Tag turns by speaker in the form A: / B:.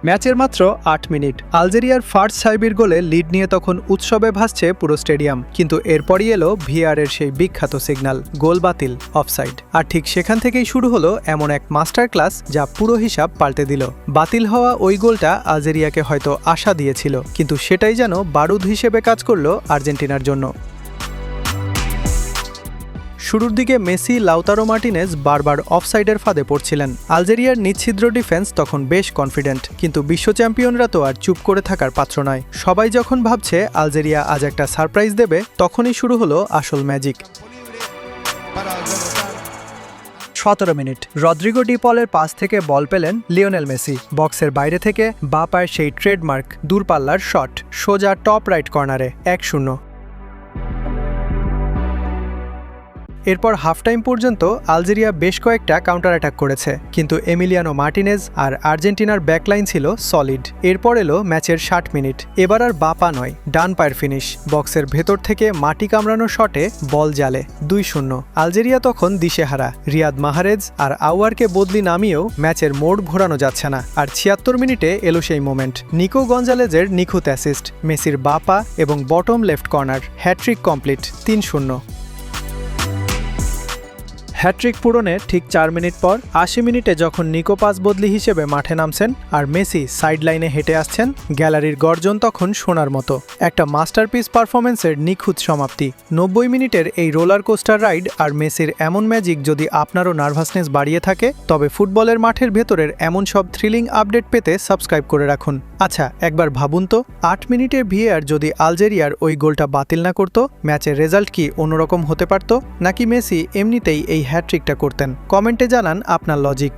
A: ম্যাচের মাত্র ৮ minute আলজেরিয়ার first সাইবির গোলে লিড নিয়ে তখন উৎসবে ভাসছে পুরো স্টেডিয়াম, কিন্তু এরপরই এলো ভিআরের সেই বিখ্যাত সিগন্যাল, গোল বাতিল, অফসাইড। আর ঠিক সেখান থেকেই শুরু হলো এমন এক মাস্টার ক্লাস যা পুরো হিসাব পাল্টে দিল। বাতিল হওয়া ওই গোলটা আলজেরিয়াকে হয়তো আশা দিয়েছিল, কিন্তু সেটাই যেন বারুদ হিসেবে কাজ করলো আর্জেন্টিনার জন্য। শুরুর দিকে মেসি, লাউতারো মার্টিনেজ বারবার অফসাইডের ফাঁদে পড়ছিলেন। আলজেরিয়ার নিচ্ছিদ্র ডিফেন্স তখন বেশ কনফিডেন্ট, কিন্তু বিশ্ব চ্যাম্পিয়নরা তো আর চুপ করে থাকার পাত্র নয়। সবাই যখন ভাবছে আলজেরিয়া আজ একটা সারপ্রাইজ দেবে, তখনই শুরু হলো আসল ম্যাজিক। ১৭ মিনিট রদ্রিগো ডি পলের পাস থেকে বল পেলেন লিওনেল মেসি। বক্সের বাইরে থেকে বাঁ পায়ের সেই ট্রেডমার্ক দূরপাল্লার শট সোজা টপ রাইট কর্নারে, ১-০। এরপর হাফ টাইম পর্যন্ত আলজেরিয়া বেশ কয়েকটা কাউন্টার অ্যাটাক করেছে, কিন্তু এমিলিয়ানো মার্টিনেজ আর আর্জেন্টিনার ব্যাকলাইন ছিল সলিড। এরপর এলো ম্যাচের ৬০ মিনিট। এবার আর বাঁ পা নয়, ডান পায়ের ফিনিশ। বক্সের ভেতর থেকে মাটি কামড়ানো শটে বল জালে, ২-০। আলজেরিয়া তখন দিশেহারা। রিয়াদ মাহরেজ আর আউয়ারকে বদলি নামিয়েও ম্যাচের মোড় ঘোরানো যাচ্ছে না। আর ৭৬ মিনিটে এলো সেই মোমেন্ট, নিকো গঞ্জালেজের নিখুঁত অ্যাসিস্ট, মেসির বাঁ পা এবং bottom left corner, hat trick complete, ৩-০। হ্যাট্রিক পূরণের ঠিক ৪ মিনিট পর ৮০ মিনিটে যখন নিকো পাস বদলি হিসেবে মাঠে নামছেন আর মেসি সাইড লাইনে হেঁটে আসছেন, গ্যালারির গর্জন তখন শোনার মতো। একটা মাস্টারপিস পারফরমেন্সের নিখুঁত সমাপ্তি। ৯০ মিনিটের এই রোলার কোস্টার রাইড আর মেসির এমন ম্যাজিক যদি আপনারও নার্ভাসনেস বাড়িয়ে থাকে, তবে ফুটবলের মাঠের ভেতরের এমন সব থ্রিলিং আপডেট পেতে সাবস্ক্রাইব করে রাখুন। আচ্ছা, একবার ভাবুন তো, ৮ মিনিটের ভিএআর যদি আলজেরিয়ার ওই গোলটা বাতিল না করত, ম্যাচের রেজাল্ট কি অন্যরকম হতে পারত, নাকি মেসি এমনিতেই এই হ্যাট্রিকটা করতেন? কমেন্টে জানান আপনার লজিক।